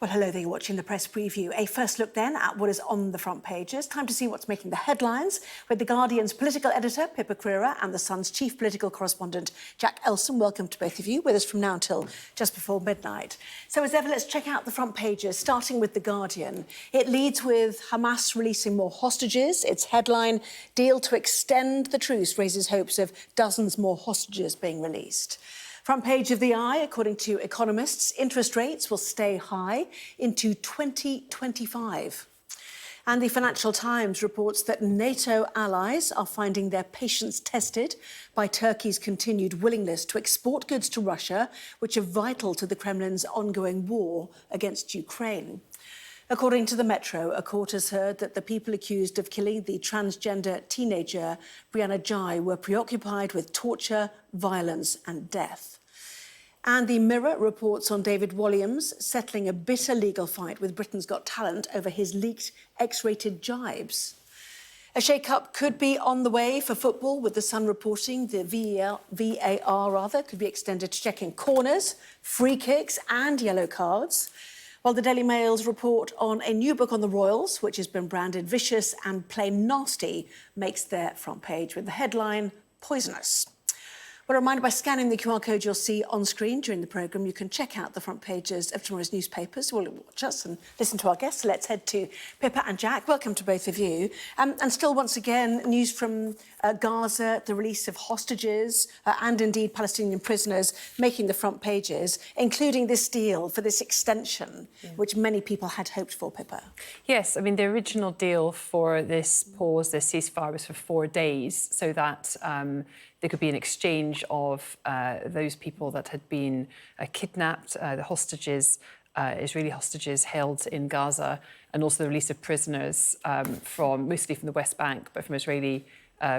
Well, hello there, you're watching the press preview. A first look then at what is on the front pages. Time to see what's making the headlines with The Guardian's political editor, Pippa Crerar, and The Sun's chief political correspondent, Jack Elson. Welcome to both of you, with us from now until just before midnight. So as ever, let's check out the front pages, starting with The Guardian. It leads with Hamas releasing more hostages. Its headline, "Deal to extend the truce raises hopes of dozens more hostages being released." Front page of The Eye, according to economists, interest rates will stay high into 2025. And the Financial Times reports that NATO allies are finding their patience tested by Turkey's continued willingness to export goods to Russia, which are vital to the Kremlin's ongoing war against Ukraine. According to the Metro, a court has heard that the people accused of killing the transgender teenager Brianna Ghey were preoccupied with torture, violence and death. And the Mirror reports on David Walliams settling a bitter legal fight with Britain's Got Talent over his leaked X-rated jibes. A shake-up could be on the way for football, with The Sun reporting the VAR could be extended to checking corners, free kicks and yellow cards. While the Daily Mail's report on a new book on the Royals, which has been branded vicious and plain nasty, makes their front page with the headline, "Poisonous." Well, a reminder, by scanning the QR code you'll see on screen during the programme, you can check out the front pages of tomorrow's newspapers. We'll watch us and listen to our guests. So let's head to Pippa and Jack. Welcome to both of you. And still, once again, news from Gaza, the release of hostages and indeed Palestinian prisoners making the front pages, including this deal for this extension, which many people had hoped for, Pippa. Yes, I mean, the original deal for this pause, this ceasefire, was for 4 days, so that there could be an exchange of those people that had been kidnapped, the hostages, Israeli hostages held in Gaza, and also the release of prisoners mostly from the West Bank, but from Israeli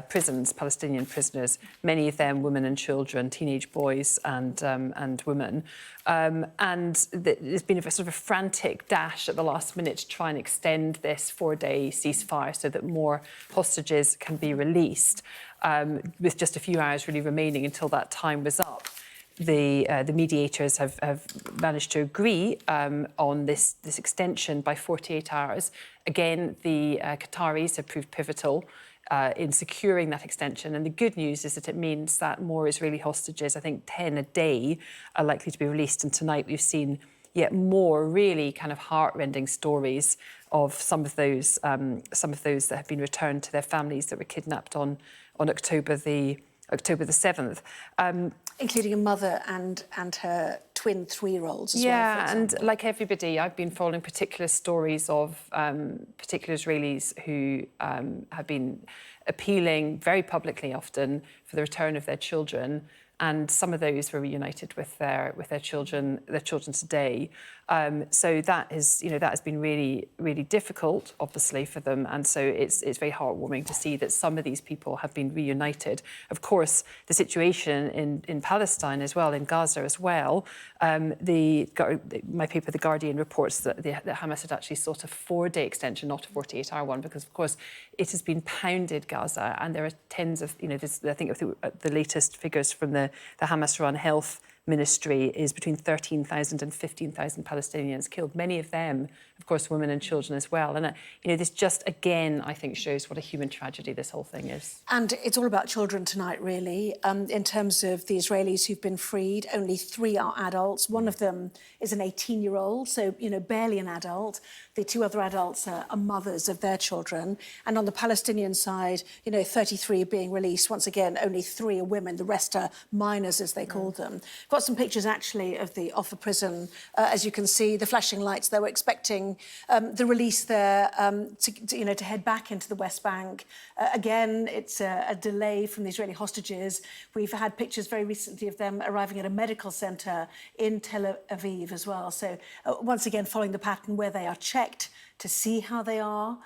prisons, Palestinian prisoners, many of them women and children, teenage boys and women. There's been a sort of a frantic dash at the last minute to try and extend this 4-day ceasefire so that more hostages can be released, with just a few hours really remaining until that time was up. The mediators have managed to agree on this extension by 48 hours. Again, the Qataris have proved pivotal in securing that extension. And the good news is that it means that more Israeli hostages, I think 10 a day, are likely to be released. And tonight we've seen yet more really kind of heart-rending stories of some of those that have been returned to their families that were kidnapped on October the 7th. Including a mother and her twin 3-year-olds as well. Yeah, and like everybody, I've been following particular stories of particular Israelis who have been appealing very publicly often for the return of their children. And some of those were reunited with their children today. So that has been really, really difficult, obviously, for them. And so it's very heartwarming to see that some of these people have been reunited. Of course, the situation in Palestine as well, in Gaza as well. My paper, The Guardian, reports that Hamas had actually sought a 4-day extension, not a 48-hour one, because of course it has been pounded, Gaza, and there are tens of, I think the latest figures from the Hamas-run health ministry is between 13,000 and 15,000 Palestinians killed, many of them, of course, women and children as well. And, this just, again, I think shows what a human tragedy this whole thing is. And it's all about children tonight, really. In terms of the Israelis who've been freed, only 3 are adults. One of them is an 18-year-old, so, barely an adult. The 2 other adults are mothers of their children. And on the Palestinian side, 33 are being released. Once again, only 3 are women. The rest are minors, as they call them. Got some pictures, actually, of the prison. As you can see, the flashing lights. They were expecting the release there to head back into the West Bank. Again, it's a delay from the Israeli hostages. We've had pictures very recently of them arriving at a medical centre in Tel Aviv as well. So once again, following the pattern where they are checked to see how they are,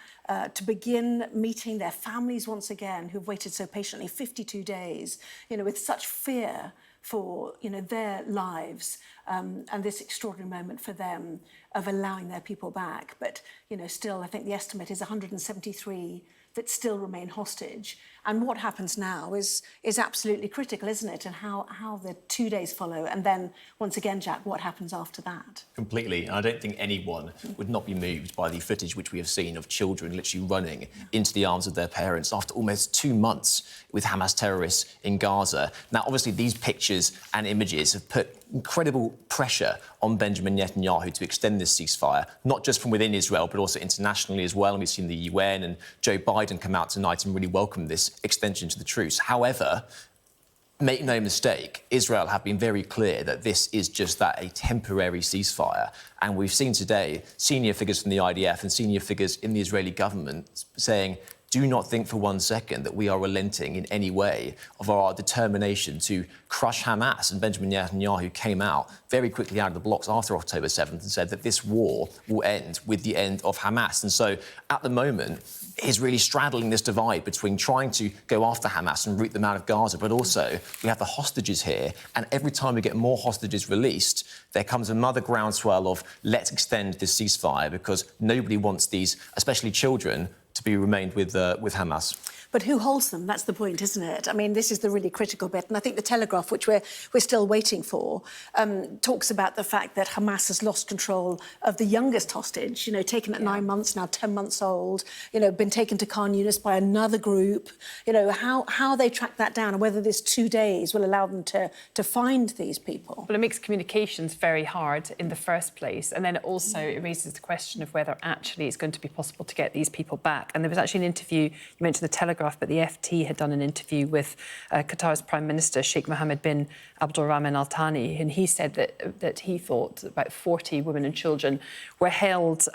to begin meeting their families once again, who've waited so patiently 52 days, with such fear for their lives, and this extraordinary moment for them of allowing their people back. But still, I think the estimate is 173 that still remain hostage. And what happens now is absolutely critical, isn't it? And how the 2 days follow. And then, once again, Jack, what happens after that? Completely. And I don't think anyone would not be moved by the footage which we have seen of children literally running into the arms of their parents after almost 2 months with Hamas terrorists in Gaza. Now, obviously, these pictures and images have put incredible pressure on Benjamin Netanyahu to extend this ceasefire, not just from within Israel, but also internationally as well. And we've seen the UN and Joe Biden come out tonight and really welcome this extension to the truce. However, make no mistake, Israel have been very clear that this is just that, a temporary ceasefire. And we've seen today senior figures from the IDF and senior figures in the Israeli government saying, do not think for 1 second that we are relenting in any way of our determination to crush Hamas. And Benjamin Netanyahu came out very quickly out of the blocks after October 7th and said that this war will end with the end of Hamas. And so at the moment, he's really straddling this divide between trying to go after Hamas and root them out of Gaza, but also we have the hostages here. And every time we get more hostages released, there comes another groundswell of let's extend this ceasefire, because nobody wants these, especially children, to be remained with Hamas. But who holds them? That's the point, isn't it? I mean, this is the really critical bit. And I think the Telegraph, which we're still waiting for, talks about the fact that Hamas has lost control of the youngest hostage, taken at 9 months, now 10 months old, been taken to Khan Yunis by another group. How they track that down and whether this 2 days will allow them to find these people. Well, it makes communications very hard in the first place. And then it raises the question of whether actually it's going to be possible to get these people back. And there was actually an interview, you mentioned the Telegraph, but the FT had done an interview with Qatar's Prime Minister, Sheikh Mohammed bin Abdulrahman Al Thani, and he said that he thought about 40 women and children were held,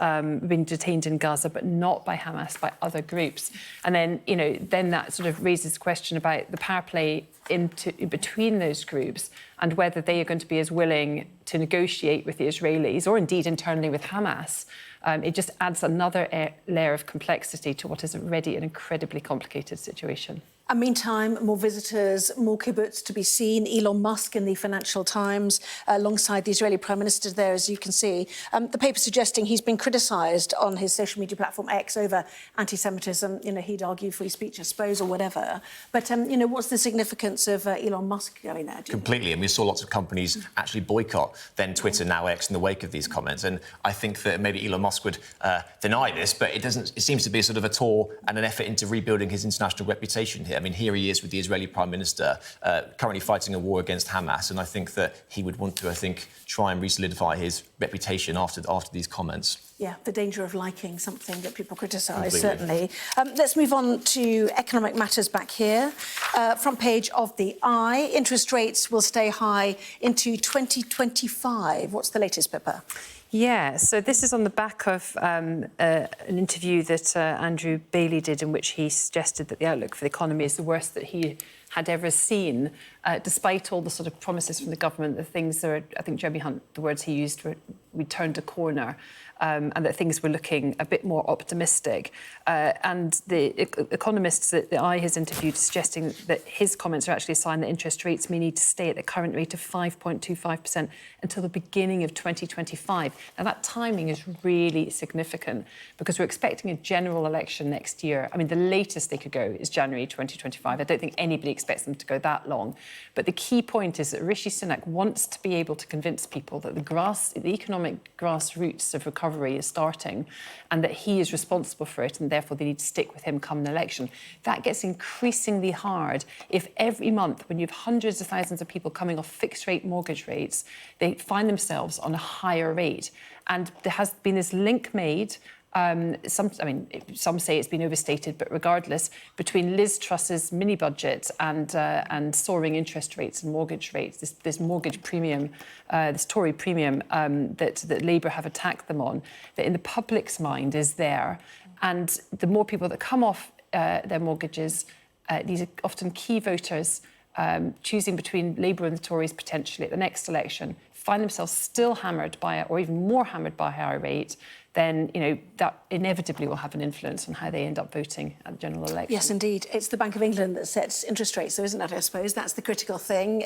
being detained in Gaza, but not by Hamas, by other groups. And then, then that sort of raises the question about the power play in between those groups and whether they are going to be as willing to negotiate with the Israelis or indeed internally with Hamas. It just adds another layer of complexity to what is already an incredibly complicated situation. And meantime, more visitors, more kibbutz to be seen. Elon Musk in the Financial Times, alongside the Israeli Prime Minister there, as you can see. The paper suggesting he's been criticised on his social media platform X over anti-Semitism. He'd argue free speech, I suppose, or whatever. But, what's the significance of Elon Musk going there? Completely. And we saw lots of companies actually boycott then Twitter, now X, in the wake of these comments. And I think that maybe Elon Musk would deny this, but it seems to be a sort of a tour and an effort into rebuilding his international reputation here. I mean, here he is with the Israeli Prime Minister currently fighting a war against Hamas, and I think that he would want to, try and re-solidify his reputation after these comments. Yeah, the danger of liking something that people criticise, certainly. Let's move on to economic matters back here. Front page of the Eye. Interest rates will stay high into 2025. What's the latest, Pippa? Yeah, so this is on the back of an interview that Andrew Bailey did, in which he suggested that the outlook for the economy is the worst that he had ever seen, despite all the sort of promises from the government, the things that are, I think Jeremy Hunt, the words he used were, we turned a corner, and that things were looking a bit more optimistic. And the economists that the Eye has interviewed suggesting that his comments are actually a sign that interest rates may need to stay at the current rate of 5.25% until the beginning of 2025. Now, that timing is really significant because we're expecting a general election next year. I mean, the latest they could go is January 2025. I don't think anybody expects them to go that long. But the key point is that Rishi Sunak wants to be able to convince people that the economic grassroots of recovery is starting and that he is responsible for it and therefore they need to stick with him come an election. That gets increasingly hard if every month, when you have hundreds of thousands of people coming off fixed rate mortgage rates, they find themselves on a higher rate. And there has been this link made, some say it's been overstated, but regardless, between Liz Truss's mini budget and soaring interest rates and mortgage rates, this mortgage premium, this Tory premium that Labour have attacked them on, that in the public's mind is there. And the more people that come off their mortgages, these are often key voters choosing between Labour and the Tories potentially at the next election, find themselves still hammered by, or even more hammered by a higher rate. then, that inevitably will have an influence on how they end up voting at the general election. Yes, indeed. It's the Bank of England that sets interest rates, though, isn't it, I suppose? That's the critical thing.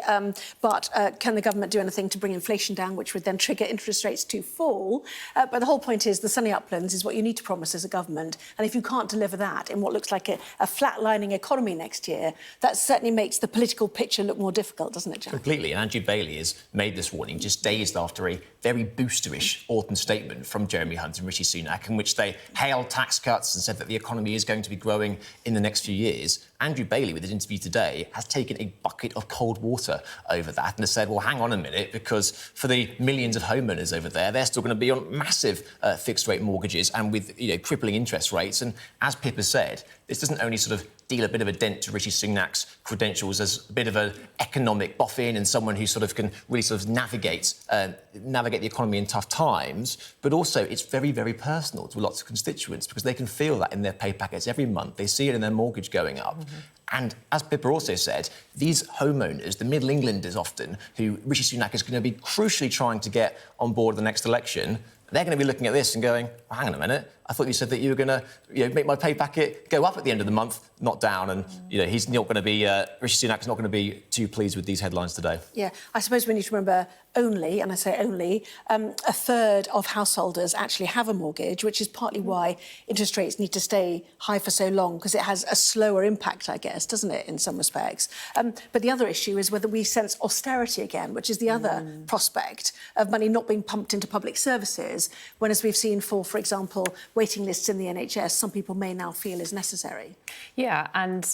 But can the government do anything to bring inflation down, which would then trigger interest rates to fall? But the whole point is the sunny uplands is what you need to promise as a government. And if you can't deliver that in what looks like a flatlining economy next year, that certainly makes the political picture look more difficult, doesn't it, Jack? Completely. And Andrew Bailey has made this warning just days after a very boosterish autumn statement from Jeremy Hunt and Rishi Sunak, in which they hailed tax cuts and said that the economy is going to be growing in the next few years. Andrew Bailey, with his interview today, has taken a bucket of cold water over that and has said, well, hang on a minute, because for the millions of homeowners over there, they're still going to be on massive fixed-rate mortgages and with crippling interest rates. And as Pippa said, this doesn't only sort of deal a bit of a dent to Rishi Sunak's credentials as a bit of an economic boffin and someone who sort of can really sort of navigate the economy in tough times, but also it's very, very personal to lots of constituents because they can feel that in their pay packets every month. They see it in their mortgage going up. Mm-hmm. And as Pippa also said, these homeowners, the Middle Englanders often, who Rishi Sunak is going to be crucially trying to get on board the next election, they're going to be looking at this and going, well, hang on a minute, I thought you said that you were going to make my pay packet go up at the end of the month, not down. And, he's not going to be, Rishi Sunak is not going to be too pleased with these headlines today. Yeah, I suppose we need to remember only, and I say only, a third of householders actually have a mortgage, which is partly why interest rates need to stay high for so long, because it has a slower impact, I guess, doesn't it, in some respects? But the other issue is whether we sense austerity again, which is the other prospect of money not being pumped into public services, when, as we've seen for example, waiting lists in the NHS, some people may now feel is necessary. Yeah, and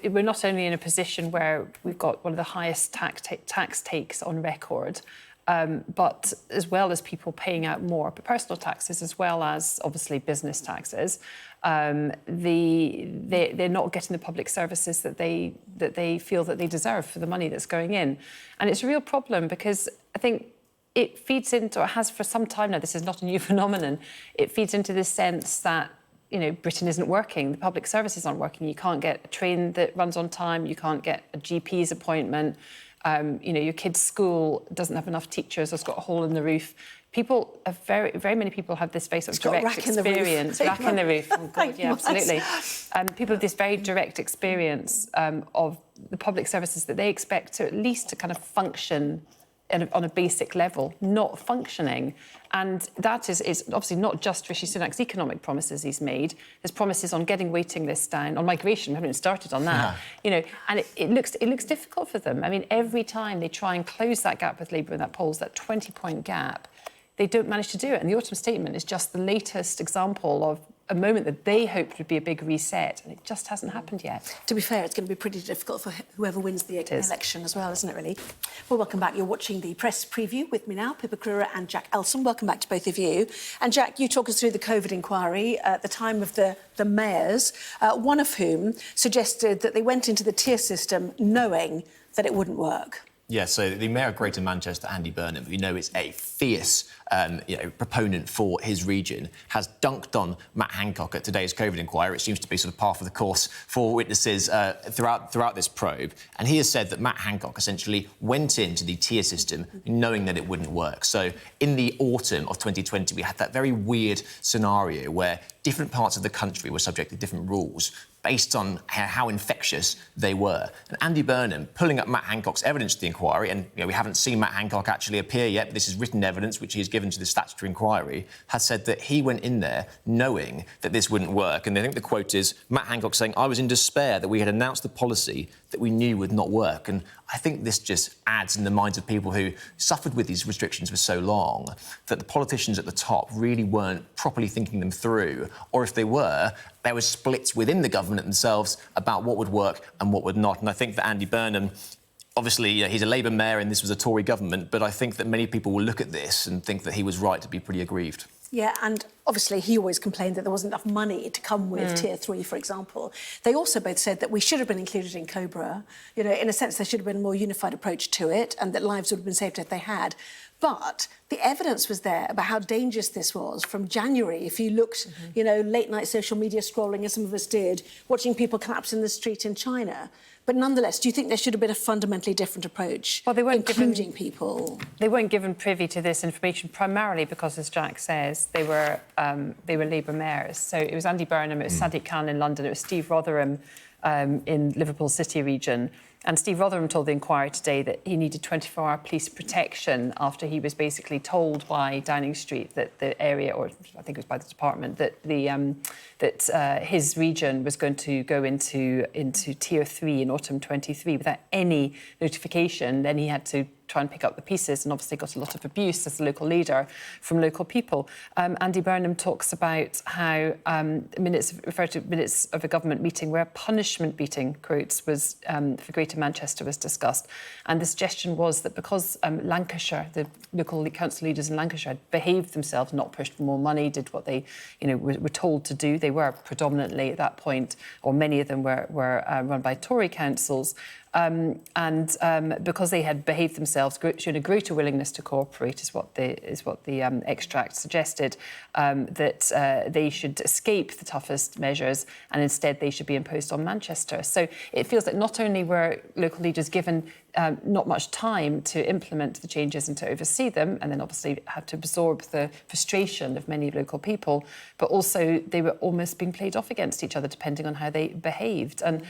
we're not only in a position where we've got one of the highest tax takes on record, but as well as people paying out more personal taxes, as well as obviously business taxes, they're not getting the public services that they feel that they deserve for the money that's going in. And it's a real problem because I think it feeds into, or has for some time now, this is not a new phenomenon, it feeds into this sense that, Britain isn't working, the public services aren't working, you can't get a train that runs on time, you can't get a GP's appointment, your kid's school doesn't have enough teachers, it's got a hole in the roof. People, very, very many people have this very sort of direct experience. Rack in the roof. Oh, God, yeah, absolutely. People have this very direct experience of the public services that they expect to at least to kind of function on a basic level, not functioning. And that is obviously not just Rishi Sunak's economic promises he's made. There's promises on getting waiting lists down, on migration, we haven't even started on that. And it looks difficult for them. I mean, every time they try and close that gap with Labour in that polls, that 20-point gap, they don't manage to do it. And the autumn statement is just the latest example of a moment that they hoped would be a big reset, and it just hasn't happened yet. To be fair, it's going to be pretty difficult for whoever wins the election as well, isn't it, really? Well, welcome back. You're watching the press preview with me now, Pippa Crerar and Jack Elson. Welcome back to both of you. And Jack, you talk us through the COVID inquiry at the time of the mayors, one of whom suggested that they went into the tier system knowing that it wouldn't work. Yeah, so the Mayor of Greater Manchester, Andy Burnham, who is a fierce proponent for his region, has dunked on Matt Hancock at today's COVID inquiry. It seems to be sort of par for the course for witnesses throughout this probe. And he has said that Matt Hancock essentially went into the tier system knowing that it wouldn't work. So in the autumn of 2020, we had that very weird scenario where different parts of the country were subject to different rules based on how infectious they were. And Andy Burnham, pulling up Matt Hancock's evidence to the inquiry, and we haven't seen Matt Hancock actually appear yet, but this is written evidence which he has given to the statutory inquiry, has said that he went in there knowing that this wouldn't work. And I think the quote is Matt Hancock saying, "I was in despair that we had announced a policy that we knew would not work." And I think this just adds in the minds of people who suffered with these restrictions for so long that the politicians at the top really weren't properly thinking them through, or if they were, there were splits within the government themselves about what would work and what would not. And I think that Andy Burnham, obviously, he's a Labour mayor and this was a Tory government, but I think that many people will look at this and think that he was right to be pretty aggrieved. Yeah, and obviously he always complained that there wasn't enough money to come with Tier 3, for example. They also both said that we should have been included in COBRA. In a sense, there should have been a more unified approach to it and that lives would have been saved if they had. But the evidence was there about how dangerous this was from January. If you looked, late-night social media scrolling, as some of us did, watching people collapse in the street in China. But nonetheless, do you think there should have been a fundamentally different approach, Well, they weren't including people? They weren't given privy to this information primarily because, as Jack says, they were Labour mayors. So it was Andy Burnham, it was Sadiq Khan in London, it was Steve Rotherham in Liverpool City region. And Steve Rotherham told the Inquirer today that he needed 24-hour police protection after he was basically told by Downing Street that the area, or I think it was by the department, that his region was going to go into Tier 3 in autumn 23 without any notification. Then he had to try and pick up the pieces, and obviously got a lot of abuse as a local leader from local people. Andy Burnham talks about how referred to minutes of a government meeting where a punishment meeting, quotes, was for Greater Manchester was discussed. And the suggestion was that because Lancashire, the local council leaders in Lancashire, had behaved themselves, not pushed for more money, did what they were told to do. They were predominantly at that point, or many of them were run by Tory councils. Because they had behaved themselves, shown a greater willingness to cooperate, is what the extract suggested, that they should escape the toughest measures and instead they should be imposed on Manchester. So it feels that not only were local leaders given not much time to implement the changes and to oversee them, and then obviously had to absorb the frustration of many local people, but also they were almost being played off against each other depending on how they behaved. And,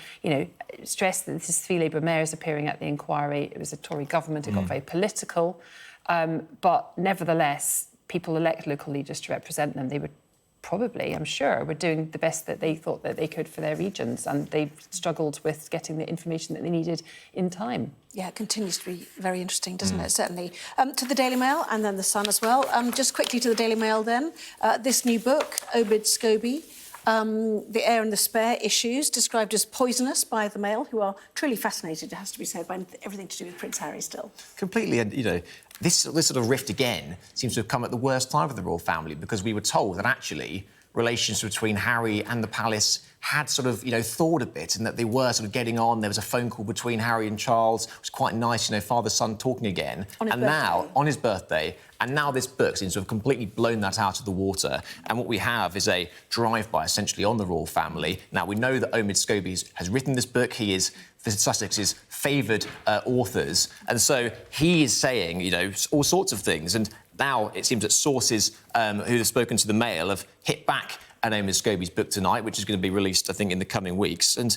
stress that this is 3 Labour mayors appearing at the inquiry. It was a Tory government, it got very political. But nevertheless, people elect local leaders to represent them. They would probably, I'm sure, were doing the best that they thought that they could for their regions, and they struggled with getting the information that they needed in time. Yeah, it continues to be very interesting, doesn't it? Certainly. To the Daily Mail and then the Sun as well. Just quickly to the Daily Mail then. This new book, Omid Scobie, The Heir and the Spare Issues, described as poisonous by the Mail, who are truly fascinated, it has to be said, by everything to do with Prince Harry still. Completely, and, this sort of rift again seems to have come at the worst time for the royal family, because we were told that actually relations between Harry and the palace had sort of, thawed a bit, and that they were sort of getting on. There was a phone call between Harry and Charles. It was quite nice, father-son talking again. On his birthday. And now this book seems to have completely blown that out of the water. And what we have is a drive-by, essentially, on the royal family. Now, we know that Omid Scobie has written this book. He is Sussex's favoured authors. And so he is saying, all sorts of things. And now it seems that sources who have spoken to the Mail have hit back at Omid Scobie's book tonight, which is going to be released, I think, in the coming weeks. And,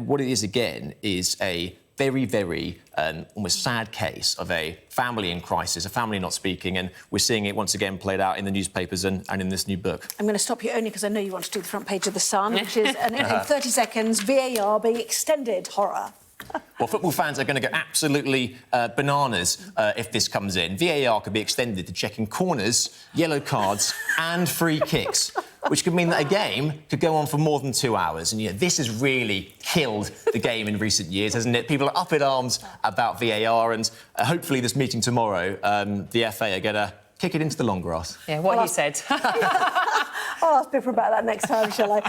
what it is, again, is a very, very almost sad case of a family in crisis, a family not speaking, and we're seeing it once again played out in the newspapers and in this new book. I'm going to stop you only because I know you want to do the front page of The Sun, which is, in 30 seconds, VAR being extended horror. Well, football fans are going to go absolutely bananas if this comes in. VAR could be extended to checking corners, yellow cards and free kicks, which could mean that a game could go on for more than 2 hours. And, this has really killed the game in recent years, hasn't it? People are up in arms about VAR, and hopefully this meeting tomorrow, the FA are going to kick it into the long grass. Yeah, what he said. I'll ask Pippa about that next time, shall I?